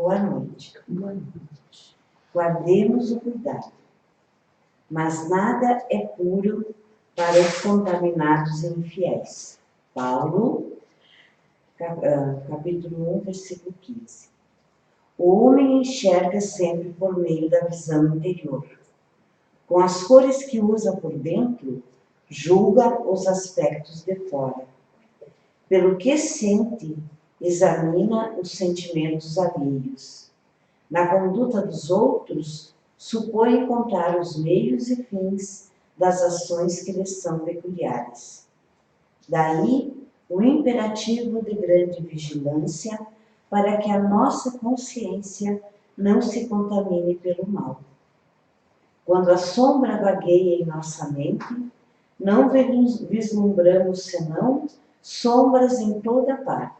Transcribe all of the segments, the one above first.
Boa noite. Boa noite. Guardemos o cuidado, mas nada é puro para os contaminados e infiéis. Paulo, capítulo 1, versículo 15. O homem enxerga sempre por meio da visão interior. Com as cores que usa por dentro, julga os aspectos de fora. Pelo que sente, examina os sentimentos alheios. Na conduta dos outros, supõe encontrar os meios e fins das ações que lhes são peculiares. Daí, o imperativo de grande vigilância para que a nossa consciência não se contamine pelo mal. Quando a sombra vagueia em nossa mente, não vislumbramos senão sombras em toda parte.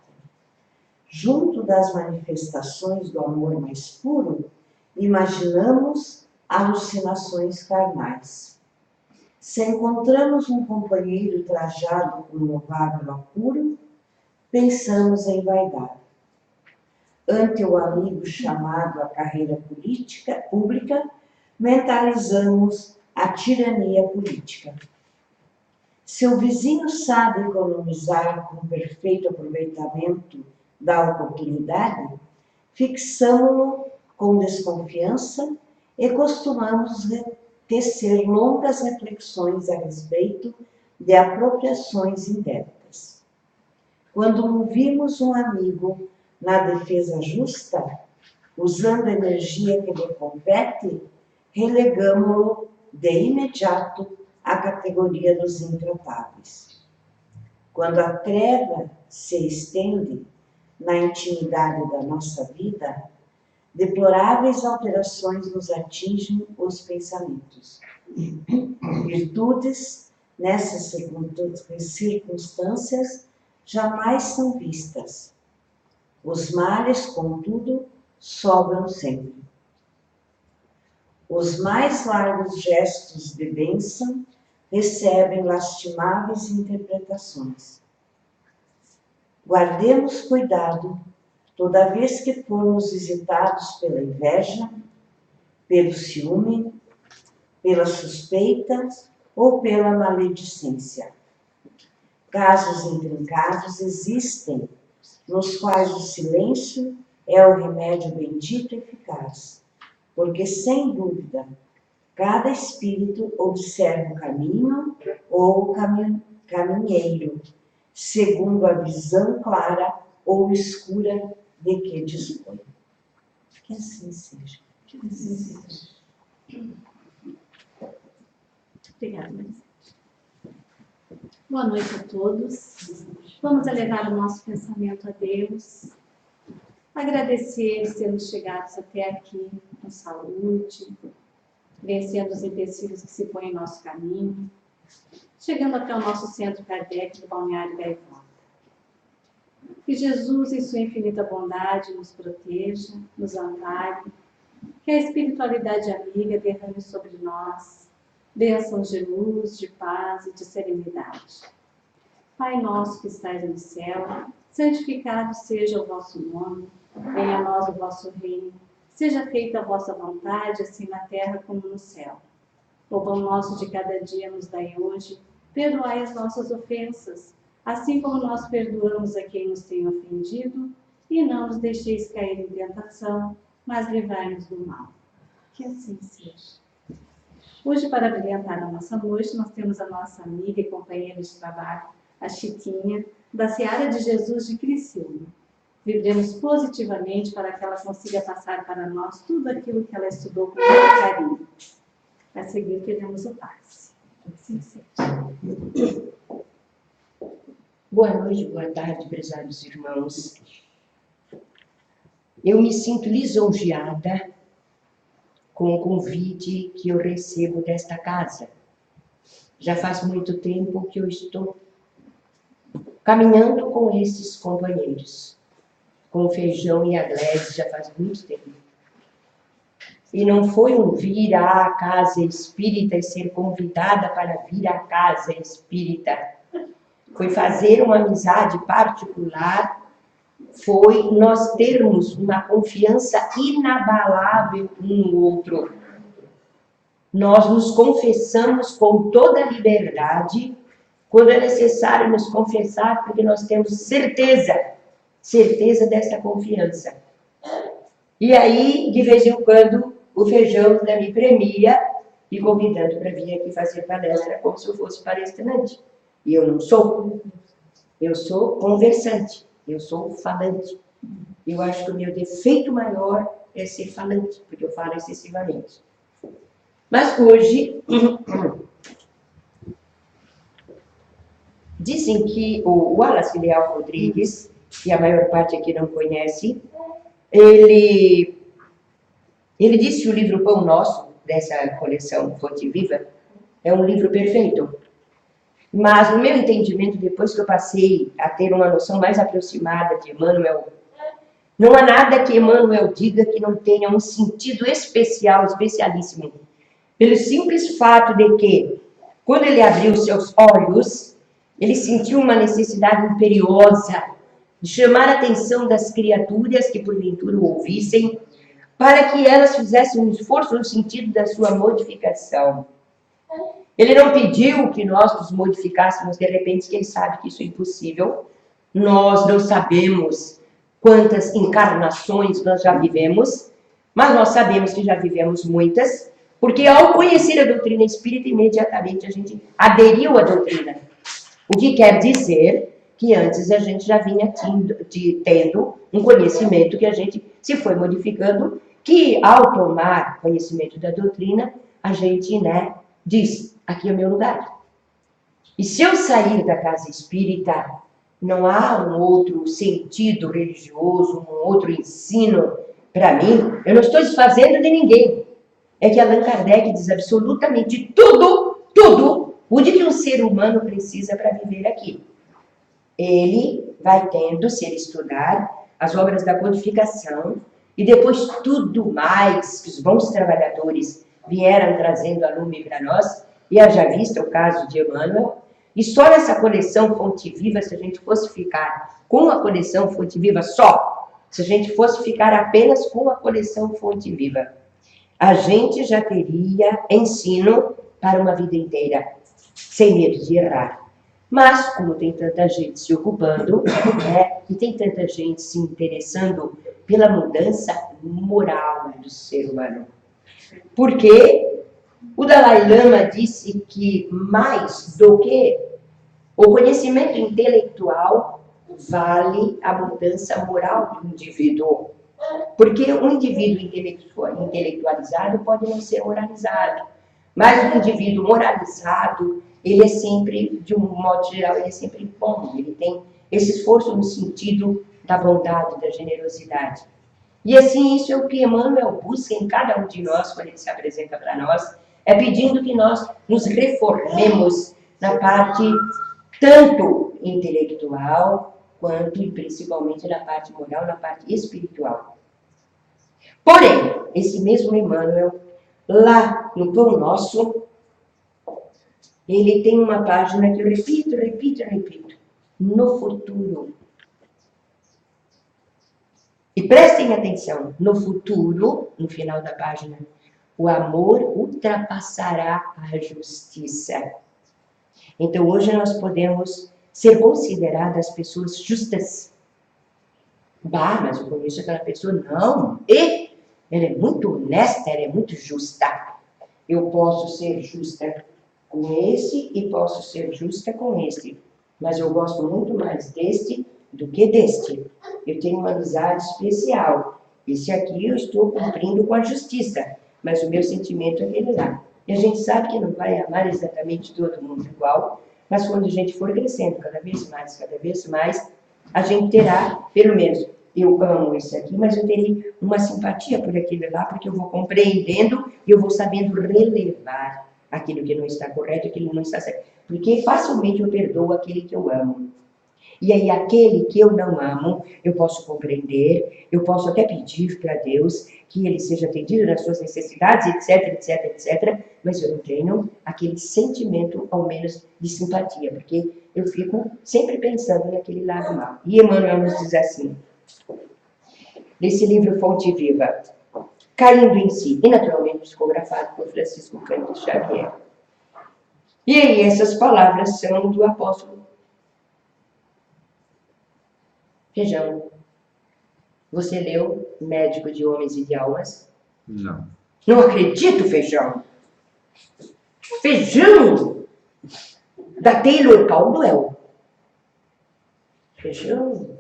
Junto das manifestações do amor mais puro, imaginamos alucinações carnais. Se encontramos um companheiro trajado com louvável apuro, pensamos em vaidade. Ante o amigo chamado à carreira pública, mentalizamos a tirania política. Se o vizinho sabe economizar com perfeito aproveitamento da oportunidade, fixamo-lo com desconfiança e costumamos tecer longas reflexões a respeito de apropriações indébitas. Quando ouvimos um amigo na defesa justa, usando a energia que lhe compete, relegamo-lo de imediato à categoria dos intratáveis. Quando a treva se estende na intimidade da nossa vida, deploráveis alterações nos atingem os pensamentos. Virtudes, nessas circunstâncias, jamais são vistas. Os males, contudo, sobram sempre. Os mais largos gestos de bênção recebem lastimáveis interpretações. Guardemos cuidado toda vez que formos visitados pela inveja, pelo ciúme, pela suspeita ou pela maledicência. Casos intrincados existem, nos quais o silêncio é o remédio bendito e eficaz, porque, sem dúvida, cada espírito observa o caminho ou o caminheiro, segundo a visão clara ou escura de que dispõe. Que assim seja. Que assim seja. Obrigada, Marisa. Boa noite a todos. Vamos elevar o nosso pensamento a Deus, agradecer termos chegado até aqui com saúde, vencendo os empecilhos que se põem em nosso caminho, chegando até o nosso centro Kardec do Balneário Gaivota. Que Jesus, em sua infinita bondade, nos proteja, nos ampare, que a espiritualidade amiga derrame sobre nós bênçãos de luz, de paz e de serenidade. Pai nosso que estais no céu, santificado seja o vosso nome, venha a nós o vosso reino, seja feita a vossa vontade, assim na terra como no céu. O pão nosso de cada dia nos dai hoje, perdoai as nossas ofensas, assim como nós perdoamos a quem nos tem ofendido, e não nos deixeis cair em tentação, mas livrai-nos do mal. Que assim seja. Hoje, para brilhantar a nossa noite, nós temos a nossa amiga e companheira de trabalho, a Chiquinha, da Seara de Jesus de Criciúma. Vibremos positivamente para que ela consiga passar para nós tudo aquilo que ela estudou com muito carinho. A seguir, pedimos o passe. Assim seja. Boa noite, boa tarde, prezados irmãos. Eu me sinto lisonjeada com o convite que eu recebo desta casa. Já faz muito tempo que eu estou caminhando com esses companheiros, com o Feijão e a Gladys, já faz muito tempo. E não foi um vir à casa espírita e ser convidada para vir à casa espírita. Foi fazer uma amizade particular foi nós termos uma confiança inabalável um no outro. Nós nos confessamos com toda a liberdade, quando é necessário nos confessar, porque nós temos certeza dessa confiança. E aí, de vez em quando, o Feijão ainda me premia, me convidando para vir aqui fazer palestra, como se eu fosse palestrante. E eu não sou. Eu sou conversante, eu sou falante. Eu acho que o meu defeito maior é ser falante, porque eu falo excessivamente. Mas hoje, dizem que o Wallace Leal Rodrigues, que a maior parte aqui não conhece, ele disse que o livro Pão Nosso, dessa coleção Fonte Viva, é um livro perfeito. Mas, no meu entendimento, depois que eu passei a ter uma noção mais aproximada de Emmanuel, não há nada que Emmanuel diga que não tenha um sentido especial, especialíssimo. Pelo simples fato de que, quando ele abriu seus olhos, ele sentiu uma necessidade imperiosa de chamar a atenção das criaturas que porventura o ouvissem, para que elas fizessem um esforço no sentido da sua modificação. Ele não pediu que nós nos modificássemos de repente, que ele sabe que isso é impossível. Nós não sabemos quantas encarnações nós já vivemos, mas nós sabemos que já vivemos muitas, porque ao conhecer a doutrina espírita, imediatamente a gente aderiu à doutrina. O que quer dizer que antes a gente já vinha tendo um conhecimento que a gente se foi modificando, que ao tomar conhecimento da doutrina, a gente, diz, aqui é o meu lugar. E se eu sair da casa espírita, não há um outro sentido religioso, um outro ensino para mim, eu não estou desfazendo de ninguém. É que Allan Kardec diz absolutamente tudo o de que um ser humano precisa para viver aqui. Ele vai tendo, se ele estudar, as obras da codificação, e depois tudo mais que os bons trabalhadores vieram trazendo a lume para nós, e haja vista o caso de Emmanuel, e só nessa coleção Fonte Viva, se a gente fosse ficar com a coleção Fonte Viva só, se a gente fosse ficar apenas com a coleção Fonte Viva, a gente já teria ensino para uma vida inteira, sem medo de errar. Mas, como tem tanta gente se ocupando, e tem tanta gente se interessando pela mudança moral do ser humano. Porque o Dalai Lama disse que mais do que o conhecimento intelectual vale a mudança moral do indivíduo. Porque um indivíduo intelectualizado pode não ser moralizado, mas um indivíduo moralizado, ele é sempre, de um modo geral, ele é sempre bom, ele tem esse esforço no sentido da bondade, da generosidade. E assim, isso é o que Emmanuel busca em cada um de nós, quando ele se apresenta para nós, é pedindo que nós nos reformemos na parte tanto intelectual, quanto e principalmente na parte moral, na parte espiritual. Porém, esse mesmo Emmanuel, lá no Pão Nosso, ele tem uma página que eu repito, no futuro. E prestem atenção, no futuro, no final da página, o amor ultrapassará a justiça. Então, hoje nós podemos ser consideradas pessoas justas. Bah, mas eu conheço aquela pessoa. Não, ela é muito honesta, ela é muito justa. Eu posso ser justa com esse e posso ser justa com este. Mas eu gosto muito mais deste do que deste. Eu tenho uma amizade especial. Esse aqui eu estou cumprindo com a justiça, mas o meu sentimento é aquele lá. E a gente sabe que não vai amar exatamente todo mundo igual, mas quando a gente for crescendo cada vez mais, a gente terá, pelo menos, eu amo esse aqui, mas eu terei uma simpatia por aquele lá, porque eu vou compreendendo e eu vou sabendo relevar aquilo que não está correto, aquilo que não está certo. Porque facilmente eu perdoo aquele que eu amo. E aí, aquele que eu não amo, eu posso compreender, eu posso até pedir para Deus que ele seja atendido nas suas necessidades, etc, mas eu não tenho aquele sentimento, ao menos, de simpatia, porque eu fico sempre pensando naquele lado mal. E Emmanuel nos diz assim, Desse livro Fonte Viva, Caindo em Si, e naturalmente psicografado por Francisco Cândido Xavier. E aí, essas palavras são do apóstolo. Feijão. Você leu Médico de Homens e de Almas? Não. Não acredito, Feijão. Feijão! Da Taylor Caldwell. Feijão?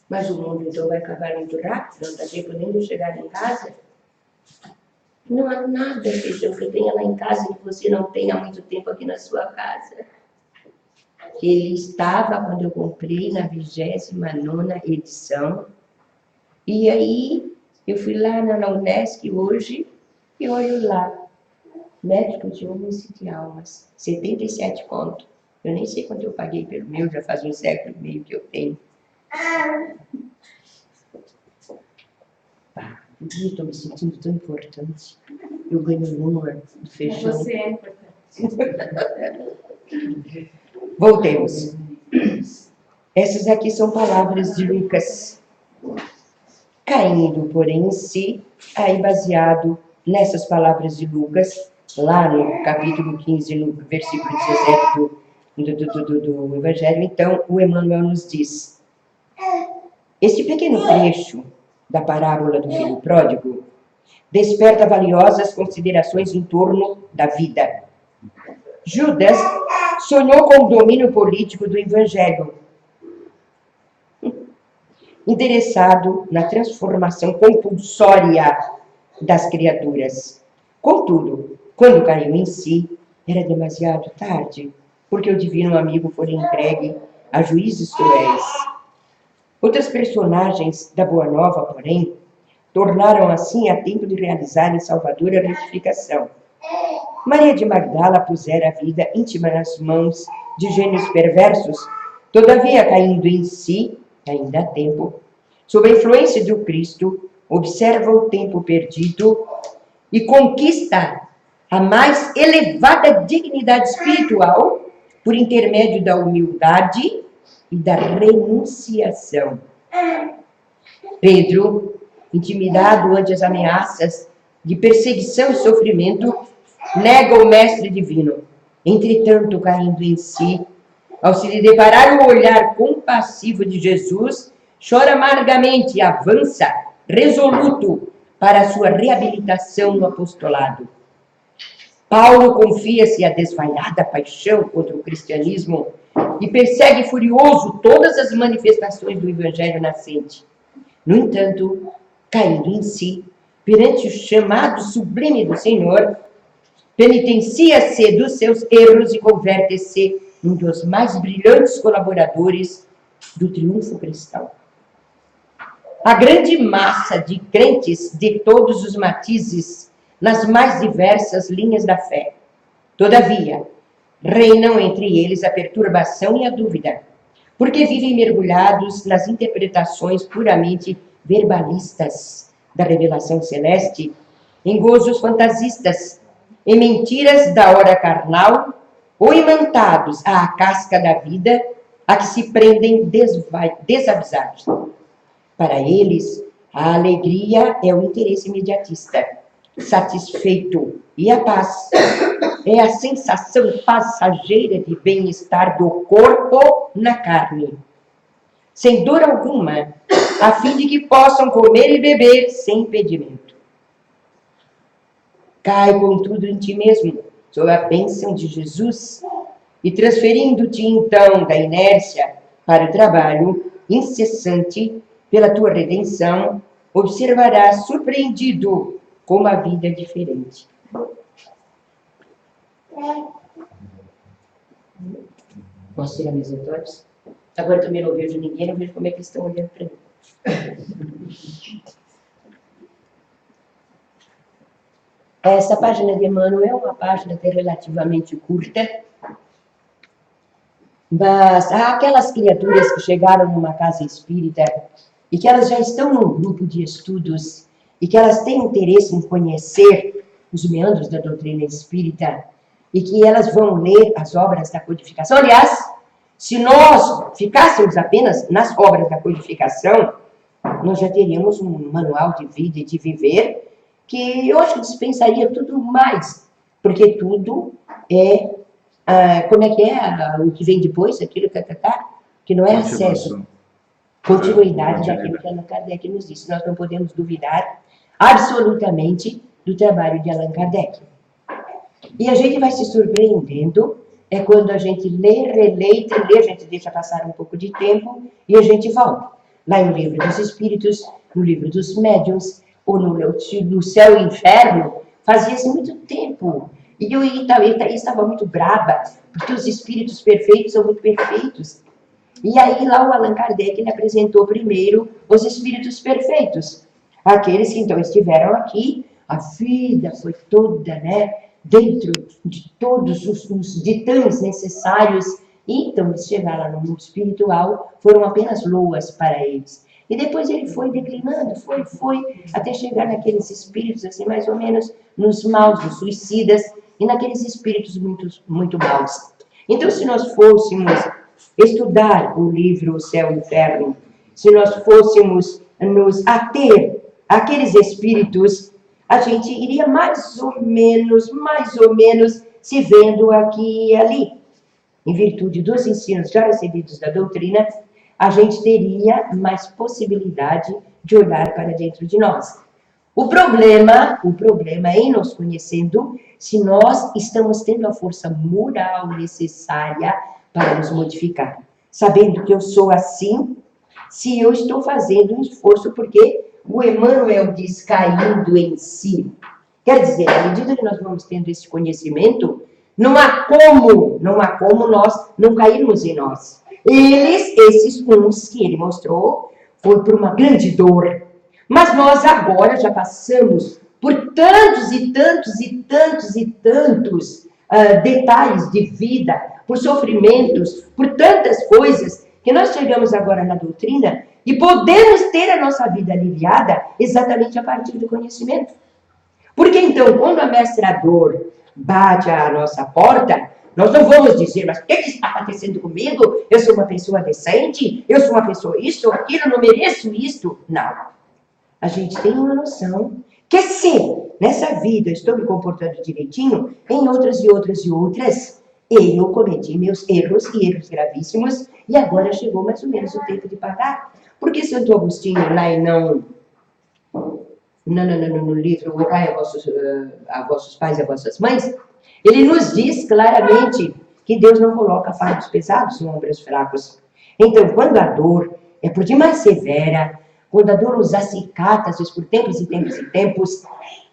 Mas o mundo então vai acabar muito rápido, não dá tempo nem de chegar em casa. Não há nada, Feijão, que eu tenha lá em casa que você não tenha há muito tempo aqui na sua casa. Ele estava quando eu comprei na 29ª edição. E aí eu fui lá na Unesc hoje e olho lá. Médico de Homens e de Almas. 77 conto. Eu nem sei quanto eu paguei pelo meu, já faz um século e meio que eu tenho. Eu estou me sentindo tão importante. Eu ganho uma do Feijão. Você é importante. Voltemos. Essas aqui são palavras de Lucas. Caindo, porém, em si, aí baseado nessas palavras de Lucas, lá no capítulo 15, no versículo 17 do Evangelho, então, o Emmanuel nos diz: este pequeno trecho da parábola do filho pródigo desperta valiosas considerações em torno da vida. Judas sonhou com o domínio político do Evangelho, interessado na transformação compulsória das criaturas. Contudo, quando caiu em si, era demasiado tarde, porque o divino amigo foi entregue a juízes cruéis. Outras personagens da Boa Nova, porém, tornaram assim a tempo de realizarem salvadora retificação. Maria de Magdala pusera a vida íntima nas mãos de gênios perversos, todavia caindo em si, ainda há tempo, sob a influência do Cristo, observa o tempo perdido e conquista a mais elevada dignidade espiritual por intermédio da humildade e da renunciação. Pedro, intimidado ante as ameaças de perseguição e sofrimento, nega o Mestre Divino. Entretanto, caindo em si, ao se lhe deparar o olhar compassivo de Jesus, chora amargamente e avança, resoluto, para a sua reabilitação no apostolado. Paulo confia-se à desvairada paixão contra o cristianismo e persegue furioso todas as manifestações do Evangelho nascente. No entanto, caindo em si, perante o chamado sublime do Senhor, penitencia-se dos seus erros e converte-se um dos mais brilhantes colaboradores do triunfo cristão. A grande massa de crentes de todos os matizes, nas mais diversas linhas da fé. Todavia, reinam entre eles a perturbação e a dúvida, porque vivem mergulhados nas interpretações puramente verbalistas da revelação celeste, em gozos fantasistas, em mentiras da hora carnal, ou imantados à casca da vida, a que se prendem desavisados. Para eles, a alegria é o interesse imediatista, satisfeito, e a paz é a sensação passageira de bem-estar do corpo na carne, sem dor alguma, a fim de que possam comer e beber sem impedimento. Cai, contudo, em ti mesmo, sob a bênção de Jesus, e transferindo-te, então, da inércia para o trabalho incessante pela tua redenção, observarás surpreendido como a vida é diferente. Posso tirar meus olhos? Agora também não vejo ninguém, não vejo como é que eles estão olhando para mim. Essa página de Emmanuel é uma página até relativamente curta, mas há aquelas criaturas que chegaram numa casa espírita e que elas já estão num grupo de estudos e que elas têm interesse em conhecer os meandros da doutrina espírita e que elas vão ler as obras da codificação. Aliás, se nós ficássemos apenas nas obras da codificação, nós já teríamos um manual de vida e de viver que eu acho que dispensaria tudo mais, porque tudo é, como é que é o que vem depois, aquilo que não é acesso, continuidade daquilo que Allan Kardec nos disse. Nós não podemos duvidar absolutamente do trabalho de Allan Kardec. E a gente vai se surpreendendo quando a gente lê, relê, a gente deixa passar um pouco de tempo e a gente volta. Lá no Livro dos Espíritos, no Livro dos Médiuns, ou no Céu e Inferno, fazia-se muito tempo. E eu estava muito brava, porque os espíritos perfeitos são muito perfeitos. E aí lá o Allan Kardec ele apresentou primeiro os espíritos perfeitos. Aqueles que então estiveram aqui, a vida foi toda, né, dentro de todos os ditames necessários. E então eles chegaram lá no mundo espiritual, foram apenas loas para eles. E depois ele foi declinando, foi, até chegar naqueles espíritos, assim, mais ou menos, nos maus, nos suicidas, e naqueles espíritos muito, muito maus. Então, se nós fôssemos estudar o livro O Céu e o Inferno, se nós fôssemos nos ater àqueles espíritos, a gente iria mais ou menos, se vendo aqui e ali. Em virtude dos ensinos já recebidos da doutrina, a gente teria mais possibilidade de olhar para dentro de nós. O problema é em nos conhecendo, se nós estamos tendo a força moral necessária para nos modificar. Sabendo que eu sou assim, se eu estou fazendo um esforço, porque o Emmanuel diz caindo em si. Quer dizer, à medida que nós vamos tendo esse conhecimento, não há como nós não cairmos em nós. Esses uns que ele mostrou, foi por uma grande dor. Mas nós agora já passamos por tantos detalhes de vida, por sofrimentos, por tantas coisas, que nós chegamos agora na doutrina e podemos ter a nossa vida aliviada exatamente a partir do conhecimento. Porque então, quando a mestra dor bate à nossa porta, nós não vamos dizer, mas o que está acontecendo comigo? Eu sou uma pessoa decente? Eu sou uma pessoa isso, aquilo, não mereço isto? Não. A gente tem uma noção que se nessa vida eu estou me comportando direitinho, em outras, eu cometi meus erros e erros gravíssimos, e agora chegou mais ou menos o tempo de pagar. Porque Santo Agostinho, lá e no livro Honrai a vossos pais e a vossas mães, ele nos diz claramente que Deus não coloca fardos pesados em ombros fracos. Então, quando a dor é por demais severa, quando a dor nos acicata, às vezes por tempos e tempos,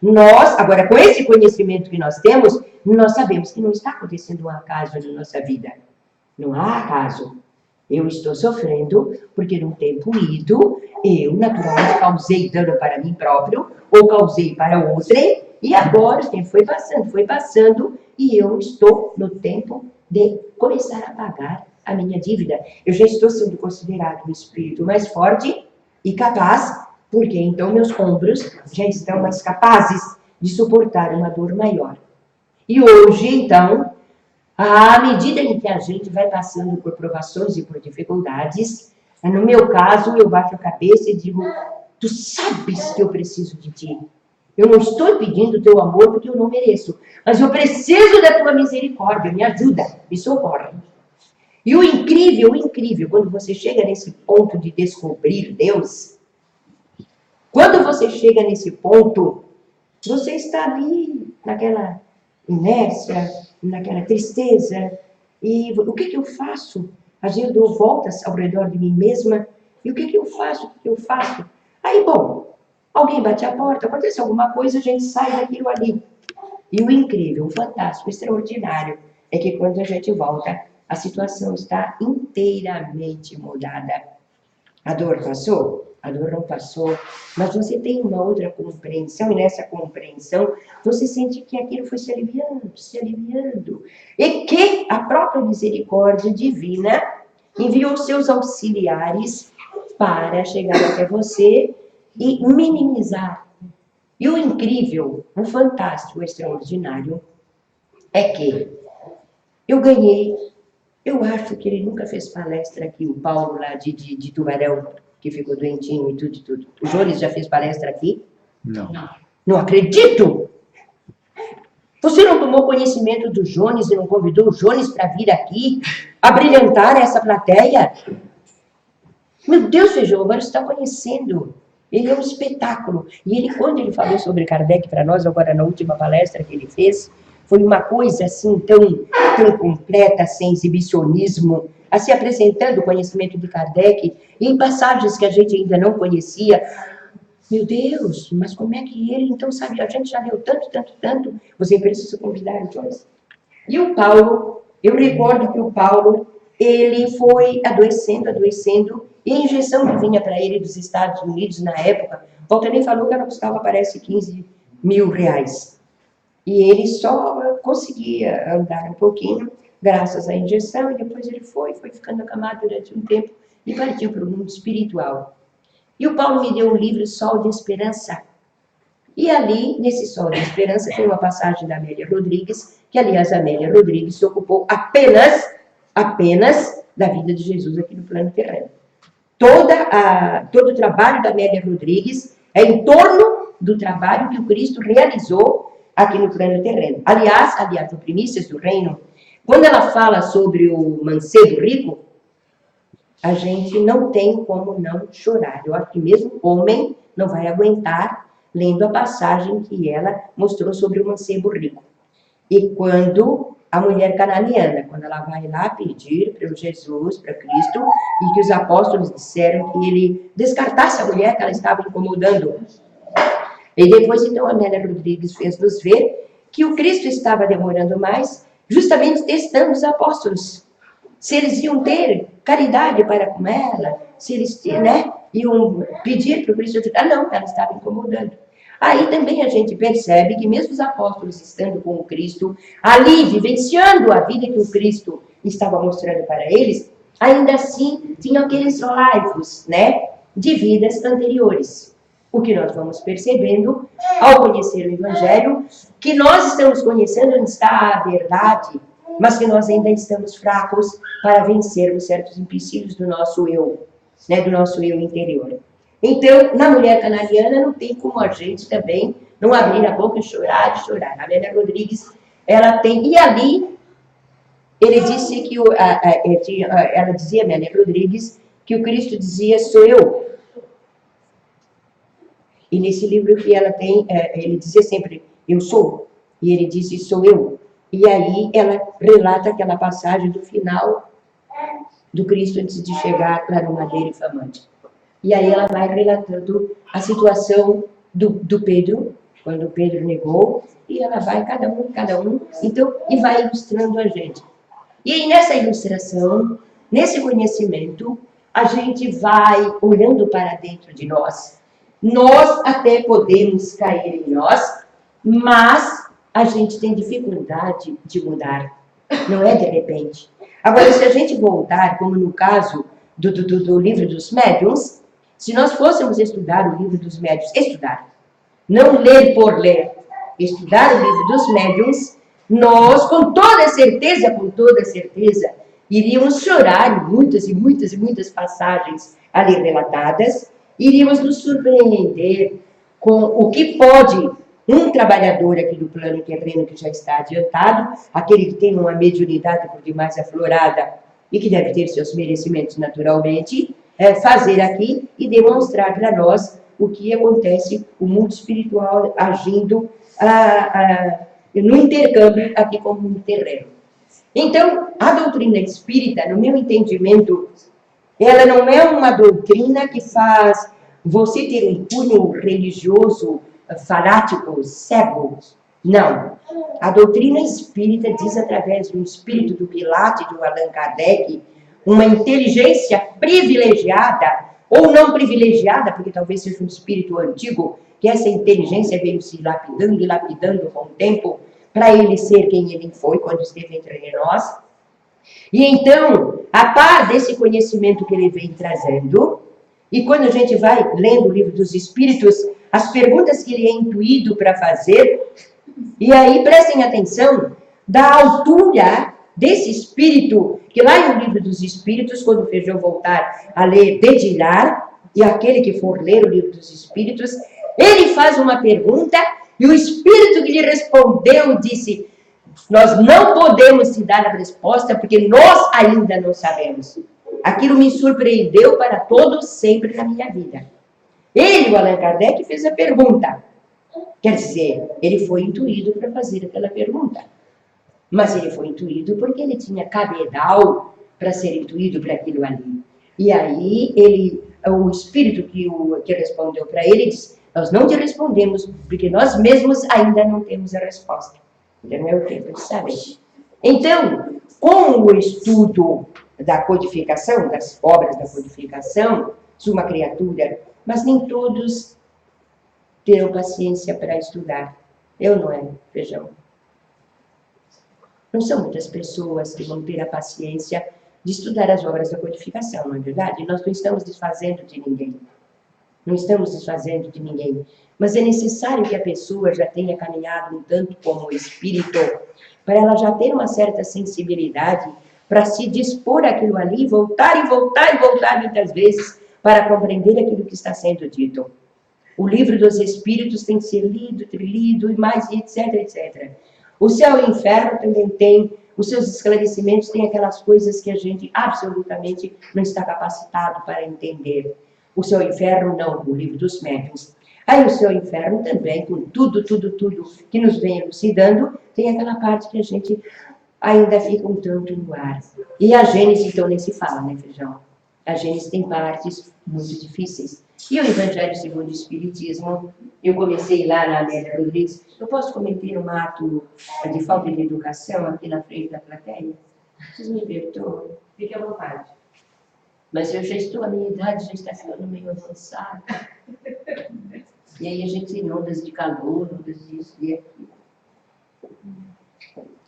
nós, agora com esse conhecimento que nós temos, nós sabemos que não está acontecendo um acaso na nossa vida. Não há acaso. Eu estou sofrendo porque num tempo ido, eu naturalmente causei dano para mim próprio, ou causei para outrem, e agora o tempo foi passando, e eu estou no tempo de começar a pagar a minha dívida. Eu já estou sendo considerado um espírito mais forte e capaz, porque então meus ombros já estão mais capazes de suportar uma dor maior. E hoje, então, à medida em que a gente vai passando por provações e por dificuldades, no meu caso, eu baixo a cabeça e digo, tu sabes que eu preciso de ti. Eu não estou pedindo o teu amor porque eu não mereço, mas eu preciso da tua misericórdia, me ajuda, me socorre. E o incrível, quando você chega nesse ponto de descobrir Deus, quando você chega nesse ponto, você está ali naquela inércia, naquela tristeza, e o que eu faço? Às vezes eu dou voltas ao redor de mim mesma, e o que eu faço? Aí, bom, alguém bate a porta, acontece alguma coisa, a gente sai daquilo ali. E o incrível, o fantástico, o extraordinário, é que quando a gente volta, a situação está inteiramente mudada. A dor passou? A dor não passou, mas você tem uma outra compreensão, e nessa compreensão você sente que aquilo foi se aliviando, e que a própria misericórdia divina enviou seus auxiliares para chegar até você e minimizar. E o incrível, o fantástico, o extraordinário, é que eu ganhei, eu acho que ele nunca fez palestra aqui, o Paulo lá de Tubarão, que ficou doentinho e tudo, tudo. O Jones já fez palestra aqui? Não. Não acredito! Você não tomou conhecimento do Jones e não convidou o Jones para vir aqui abrilhantar essa plateia? Meu Deus, Feijão, agora você está conhecendo. Ele é um espetáculo. E ele, quando ele falou sobre Kardec para nós, agora na última palestra que ele fez, foi uma coisa assim tão completa, sem exibicionismo, assim apresentando o conhecimento de Kardec em passagens que a gente ainda não conhecia. Meu Deus, mas como é que ele então sabe? A gente já leu tanto, tanto, tanto. Você precisa convidar o Joyce. E o Paulo, eu recordo que o Paulo, ele foi adoecendo, e a injeção que vinha para ele dos Estados Unidos na época, Voltaire falou que ela custava, parece, 15 mil reais. E ele só conseguia andar um pouquinho, graças à injeção, e depois ele foi ficando acamado durante um tempo e partiu para o mundo espiritual. E o Paulo me deu um livro, Sol de Esperança. E ali, nesse Sol de Esperança, tem uma passagem da Amélia Rodrigues, que, aliás, a Amélia Rodrigues se ocupou apenas da vida de Jesus aqui no plano terreno. Todo o trabalho da Amélia Rodrigues é em torno do trabalho que o Cristo realizou aqui no plano terreno. Aliás, no Primícias do Reino, quando ela fala sobre o mancebo rico, a gente não tem como não chorar. Eu acho que mesmo homem não vai aguentar lendo a passagem que ela mostrou sobre o mancebo rico. E quando a mulher cananiana, quando ela vai lá pedir para Jesus, para Cristo, e que os apóstolos disseram que ele descartasse a mulher que ela estava incomodando. E depois, então, a Amélia Rodrigues fez-nos ver que o Cristo estava demorando mais, justamente testando os apóstolos. Se eles iam ter caridade para com ela, se eles iam pedir para o Cristo. Não, ela estava incomodando. Aí também a gente percebe que mesmo os apóstolos estando com o Cristo, ali vivenciando a vida que o Cristo estava mostrando para eles, ainda assim tinham aqueles laivos, de vidas anteriores. O que nós vamos percebendo ao conhecer o Evangelho, que nós estamos conhecendo onde está a verdade, mas que nós ainda estamos fracos para vencermos certos empecilhos do nosso eu, do nosso eu interior. Então, na mulher canariana, não tem como a gente também não abrir a boca e chorar. A Amélia Rodrigues, ela tem... E ali, ele disse que... ela dizia, Amélia Rodrigues, que o Cristo dizia, sou eu. E nesse livro que ela tem, ele dizia sempre, eu sou. E ele disse, sou eu. E aí ela relata aquela passagem do final do Cristo antes de chegar lá no madeiro infamante. E aí ela vai relatando a situação do Pedro, quando o Pedro negou, e ela vai cada um, então, e vai ilustrando a gente. E aí nessa ilustração, nesse conhecimento, a gente vai olhando para dentro de nós. Nós até podemos cair em nós, mas a gente tem dificuldade de mudar. Não é de repente. Agora, se a gente voltar, como no caso do livro dos médiuns, se nós fôssemos estudar o livro dos médiuns, não ler por ler, estudar o livro dos médiuns, nós, com toda certeza, iríamos chorar em muitas passagens ali relatadas, iríamos nos surpreender com o que pode um trabalhador aqui do plano terreno que já está adiantado, aquele que tem uma mediunidade por demais aflorada e que deve ter seus merecimentos naturalmente, fazer aqui e demonstrar para nós o que acontece, o mundo espiritual agindo no intercâmbio aqui com o mundo terreno. Então, a doutrina espírita, no meu entendimento, ela não é uma doutrina que faz você ter um cunho religioso fanático, cego. Não. A doutrina espírita diz, através do espírito do Pilate, do Allan Kardec, uma inteligência privilegiada, ou não privilegiada, porque talvez seja um espírito antigo, que essa inteligência veio se lapidando com o tempo, para ele ser quem ele foi quando esteve entre nós. E então, a par desse conhecimento que ele vem trazendo, e quando a gente vai lendo o livro dos Espíritos, as perguntas que ele é intuído para fazer, e aí prestem atenção da altura desse espírito, que lá no livro dos Espíritos, quando o Feijão voltar a ler dedilhar, E aquele que for ler o livro dos Espíritos, ele faz uma pergunta e o Espírito que lhe respondeu disse: nós não podemos te dar a resposta porque nós ainda não sabemos. Aquilo me surpreendeu para todo sempre na minha vida. Ele, o Allan Kardec, fez a pergunta. Quer dizer, ele foi intuído para fazer aquela pergunta. Mas ele foi intuído porque ele tinha cabedal para ser intuído para aquilo ali. E aí, o Espírito que respondeu para ele disse: nós não te respondemos porque nós mesmos ainda não temos a resposta. Ainda não é o tempo de saber. Então, com o estudo da codificação, das obras da codificação, sou uma criatura, mas nem todos terão paciência para estudar. Eu não é, Feijão. Não são muitas pessoas que vão ter a paciência de estudar as obras da codificação, não é verdade? Nós não estamos desfazendo de ninguém. Não estamos desfazendo de ninguém. Mas é necessário que a pessoa já tenha caminhado um tanto como o espírito, para ela já ter uma certa sensibilidade, para se dispor àquilo ali, voltar e voltar e voltar muitas vezes, para compreender aquilo que está sendo dito. O livro dos Espíritos tem que ser lido, relido, e mais, etc, etc. O céu e o inferno também tem os seus esclarecimentos, tem aquelas coisas que a gente absolutamente não está capacitado para entender. O céu e o inferno não, o livro dos médiuns. Aí o céu e o inferno também, com tudo que nos vem elucidando, tem aquela parte que a gente ainda fica um tanto no ar. E a Gênesis, então, nem se fala, né, Feijão? A Gênesis tem partes muito difíceis. E o Evangelho segundo o Espiritismo, eu comecei lá na Amélia Rodrigues. Eu posso cometer um ato de falta de educação aqui na frente da plateia? Vocês me perdoam? Fique à vontade. Mas eu já estou, a minha idade já está ficando meio avançada. E aí a gente tem ondas de calor, ondas disso e aquilo.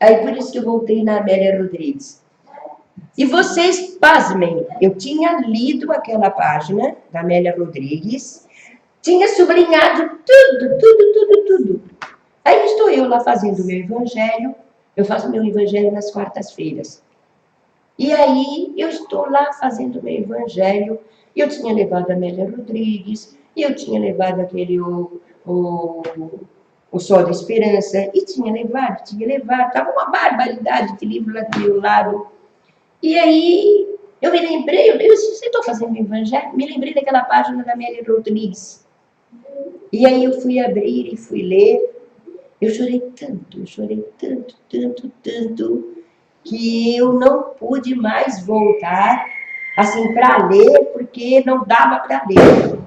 Aí por isso que eu voltei na Amélia Rodrigues. E vocês, pasmem, eu tinha lido aquela página da Amélia Rodrigues, tinha sublinhado tudo. Aí estou eu lá fazendo o meu evangelho, eu faço meu evangelho nas quartas-feiras. E aí eu estou lá fazendo o meu evangelho, e eu tinha levado a Amélia Rodrigues, e eu tinha levado aquele, o Sol da Esperança, e tinha levado, estava uma barbaridade de livro lá do meu lado. E aí, eu me lembrei, eu disse, estou fazendo o evangelho, me lembrei daquela página da Amélia Rodrigues. E aí eu fui abrir e fui ler, eu chorei tanto, que eu não pude mais voltar, assim, para ler, porque não dava para ler.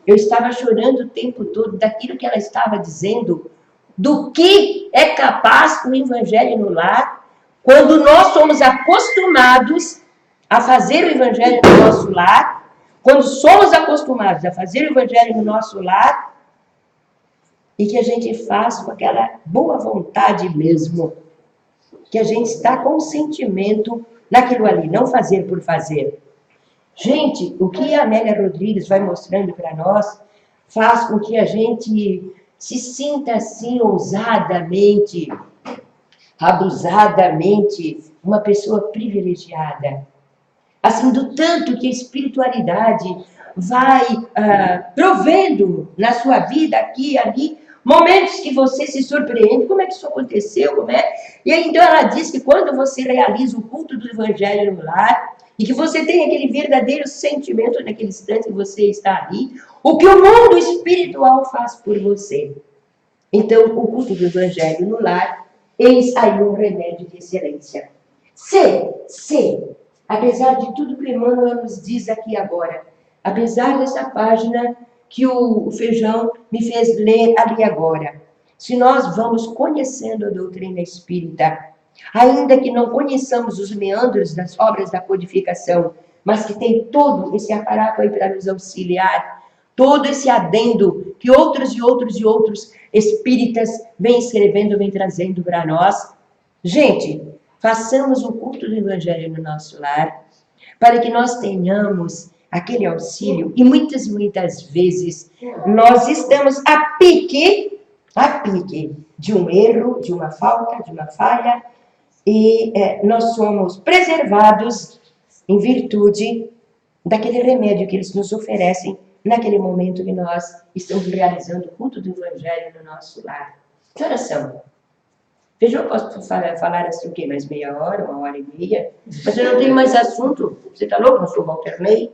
Eu estava chorando o tempo todo daquilo que ela estava dizendo, do que é capaz o evangelho no lar, quando nós somos acostumados a fazer o evangelho no nosso lar, quando somos acostumados a fazer o evangelho no nosso lar, e que a gente faz com aquela boa vontade mesmo, que a gente está com sentimento naquilo ali, não fazer por fazer. Gente, o que a Amélia Rodrigues vai mostrando para nós faz com que a gente se sinta assim ousadamente, abusadamente, uma pessoa privilegiada. Assim, do tanto que a espiritualidade vai provendo na sua vida, aqui e ali, momentos que você se surpreende, como é que isso aconteceu, como é? E aí, então, ela diz que quando você realiza o culto do Evangelho no lar, e que você tem aquele verdadeiro sentimento naquele instante que você está ali, o que o mundo espiritual faz por você. Então, o culto do Evangelho no lar, eis aí um remédio de excelência. Apesar de tudo que Emmanuel nos diz aqui agora, apesar dessa página que o Feijão me fez ler ali agora, se nós vamos conhecendo a doutrina espírita, ainda que não conheçamos os meandros das obras da codificação, mas que tem todo esse aparato aí para nos auxiliar, todo esse adendo que outros espíritas vêm escrevendo, vêm trazendo para nós. Gente, façamos o culto do Evangelho no nosso lar, para que nós tenhamos aquele auxílio, e muitas vezes nós estamos a pique de um erro, de uma falta, de uma falha, e nós somos preservados em virtude daquele remédio que eles nos oferecem naquele momento que nós estamos realizando o culto do Evangelho no nosso lar. Que horas são? Feijão, eu posso falar assim o quê? Mais meia hora, 1h30? Mas eu não tenho mais assunto. Você está louco? Não sou Walter Ney?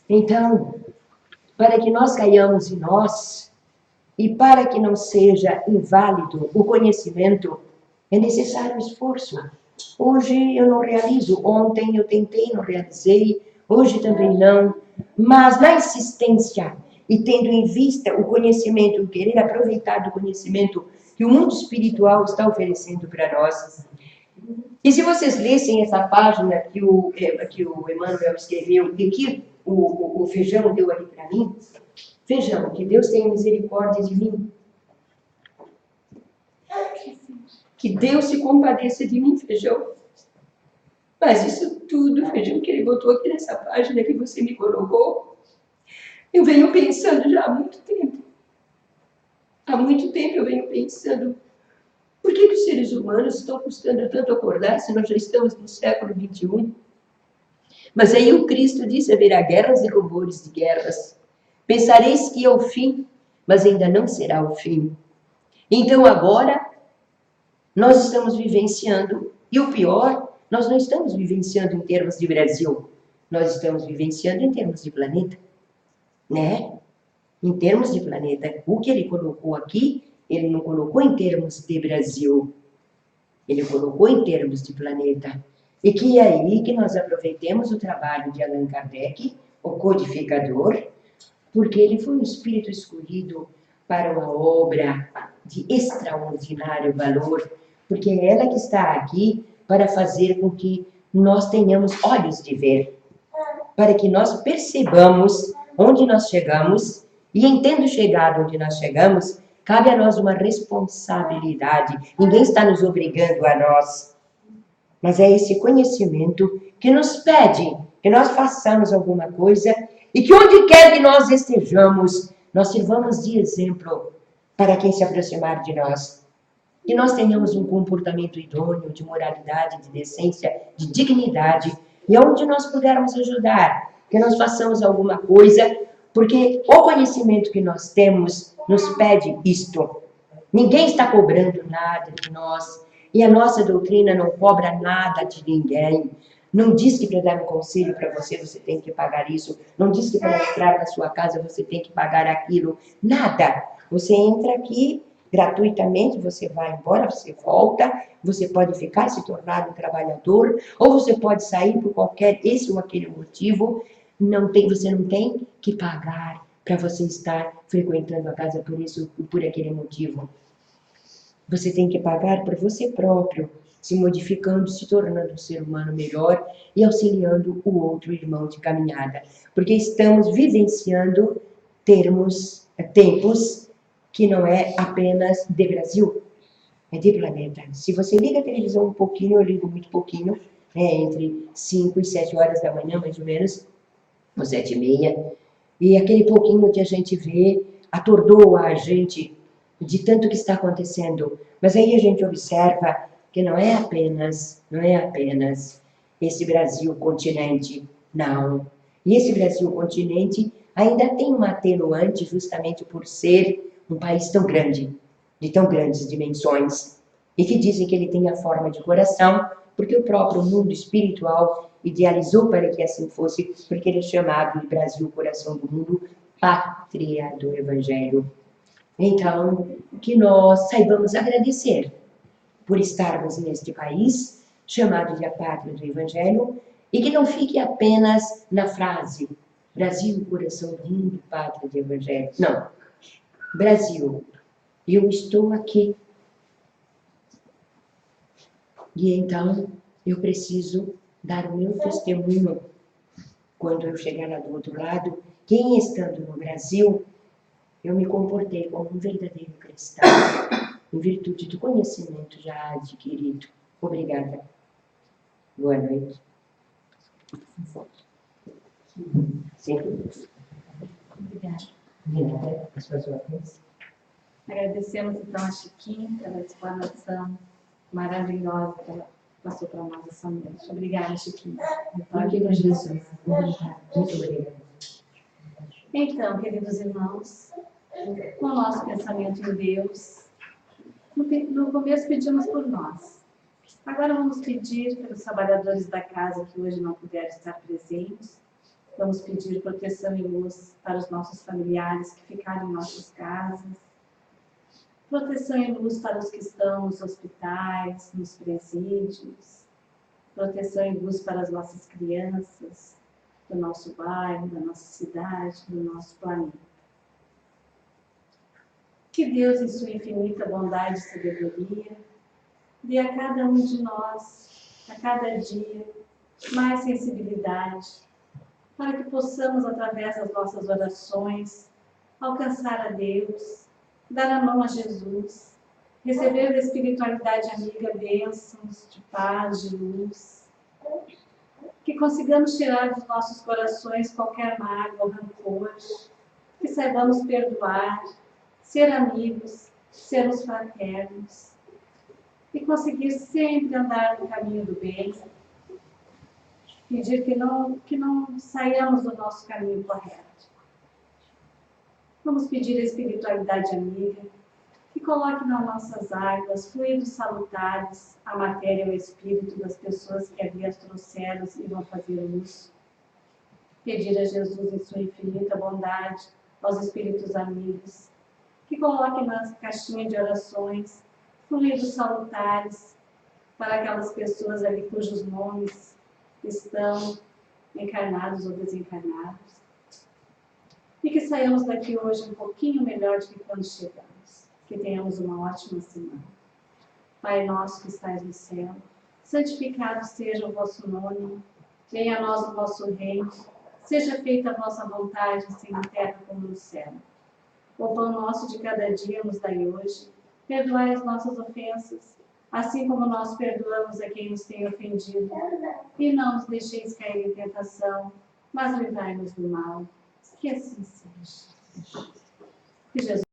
Então, para que nós caiamos em nós, e para que não seja inválido o conhecimento, é necessário esforço. Hoje eu não realizo, ontem eu tentei, não realizei, hoje também não. Mas na insistência e tendo em vista o conhecimento, o querer aproveitar do conhecimento que o mundo espiritual está oferecendo para nós. E se vocês lessem essa página que o Emmanuel escreveu e que o Feijão deu ali para mim, vejam, que Deus tenha misericórdia de mim. Que Deus se compadeça de mim, Feijão. Mas isso tudo, Feijão, que ele botou aqui nessa página que você me colocou, eu venho pensando já há muito tempo. Há muito tempo eu venho pensando, por que os seres humanos estão custando tanto acordar se nós já estamos no século XXI? Mas aí o Cristo disse, haverá guerras e rumores de guerras. Pensareis que é o fim, mas ainda não será o fim. Então agora, nós estamos vivenciando, e o pior, nós não estamos vivenciando em termos de Brasil, nós estamos vivenciando em termos de planeta, né? Em termos de planeta. O que ele colocou aqui, ele não colocou em termos de Brasil, ele colocou em termos de planeta. E que é aí que nós aproveitemos o trabalho de Allan Kardec, o codificador, porque ele foi um espírito escolhido para uma obra de extraordinário valor, porque é ela que está aqui para fazer com que nós tenhamos olhos de ver, para que nós percebamos onde nós chegamos, e em tendo chegado onde nós chegamos, cabe a nós uma responsabilidade. Ninguém está nos obrigando a nós, mas é esse conhecimento que nos pede que nós façamos alguma coisa e que onde quer que nós estejamos, nós sirvamos de exemplo para quem se aproximar de nós. Que nós tenhamos um comportamento idôneo, de moralidade, de decência, de dignidade, e onde nós pudermos ajudar, que nós façamos alguma coisa, porque o conhecimento que nós temos nos pede isto. Ninguém está cobrando nada de nós, e a nossa doutrina não cobra nada de ninguém. Não diz que para dar um conselho para você, você tem que pagar isso. Não diz que para entrar na sua casa, você tem que pagar aquilo. Nada. Você entra aqui gratuitamente, você vai embora, você volta, você pode ficar, se tornar um trabalhador, ou você pode sair por qualquer, esse ou aquele motivo. Você não tem que pagar para você estar frequentando a casa por isso, por aquele motivo. Você tem que pagar por você próprio, se modificando, se tornando um ser humano melhor e auxiliando o outro irmão de caminhada. Porque estamos vivenciando tempos que não é apenas de Brasil, é de planeta. Se você liga a televisão um pouquinho, eu ligo muito pouquinho, entre 5 e 7 horas da manhã, mais ou menos, ou 7h30, e aquele pouquinho que a gente vê atordoa a gente de tanto que está acontecendo. Mas aí a gente observa que não é apenas esse Brasil continente, não. E esse Brasil continente ainda tem uma atenuante justamente por ser um país tão grande, de tão grandes dimensões, e que dizem que ele tem a forma de coração, porque o próprio mundo espiritual idealizou para que assim fosse, porque ele é chamado de Brasil, coração do mundo, pátria do Evangelho. Então, que nós saibamos agradecer por estarmos neste país, chamado de a pátria do Evangelho, e que não fique apenas na frase, Brasil, coração do mundo, pátria do Evangelho. Não. Brasil, eu estou aqui. E então, eu preciso dar o meu testemunho quando eu chegar lá do outro lado, quem estando no Brasil, eu me comportei como um verdadeiro cristão, em virtude do conhecimento já adquirido. Obrigada. Boa noite. Sim. Obrigada. Obrigada. As suas ordens. Agradecemos então a Chiquinha pela explanação maravilhosa passou para nós essa noite. Obrigada, Chiquinho. Aqui no Jesus. Muito obrigada. Então, queridos irmãos, com o nosso pensamento em Deus, no começo pedimos por nós. Agora vamos pedir pelos trabalhadores da casa que hoje não puderam estar presentes. Vamos pedir proteção e luz para os nossos familiares que ficaram em nossas casas. Proteção e luz para os que estão nos hospitais, nos presídios. Proteção e luz para as nossas crianças, do nosso bairro, da nossa cidade, do nosso planeta. Que Deus, em sua infinita bondade e sabedoria, dê a cada um de nós, a cada dia, mais sensibilidade, para que possamos, através das nossas orações, alcançar a Deus, dar a mão a Jesus, receber da espiritualidade amiga bênçãos de paz, de luz, que consigamos tirar dos nossos corações qualquer mágoa ou rancor, que saibamos perdoar, ser amigos, sermos fraternos e conseguir sempre andar no caminho do bem, pedir que não saiamos do nosso caminho correto. Vamos pedir a espiritualidade amiga que coloque nas nossas águas fluidos salutares, a matéria e o espírito das pessoas que ali as trouxeram e vão fazer uso. Pedir a Jesus, em sua infinita bondade, aos espíritos amigos, que coloque nas caixinhas de orações fluidos salutares para aquelas pessoas ali cujos nomes estão encarnados ou desencarnados. E que saiamos daqui hoje um pouquinho melhor do que quando chegamos. Que tenhamos uma ótima semana. Pai nosso que estais no céu, santificado seja o vosso nome, venha a nós o vosso reino, seja feita a vossa vontade, assim na terra como no céu. O pão nosso de cada dia nos dai hoje, perdoai as nossas ofensas, assim como nós perdoamos a quem nos tem ofendido. E não nos deixeis cair em tentação, mas livrai-nos do mal. Que assim seja. Que Jesus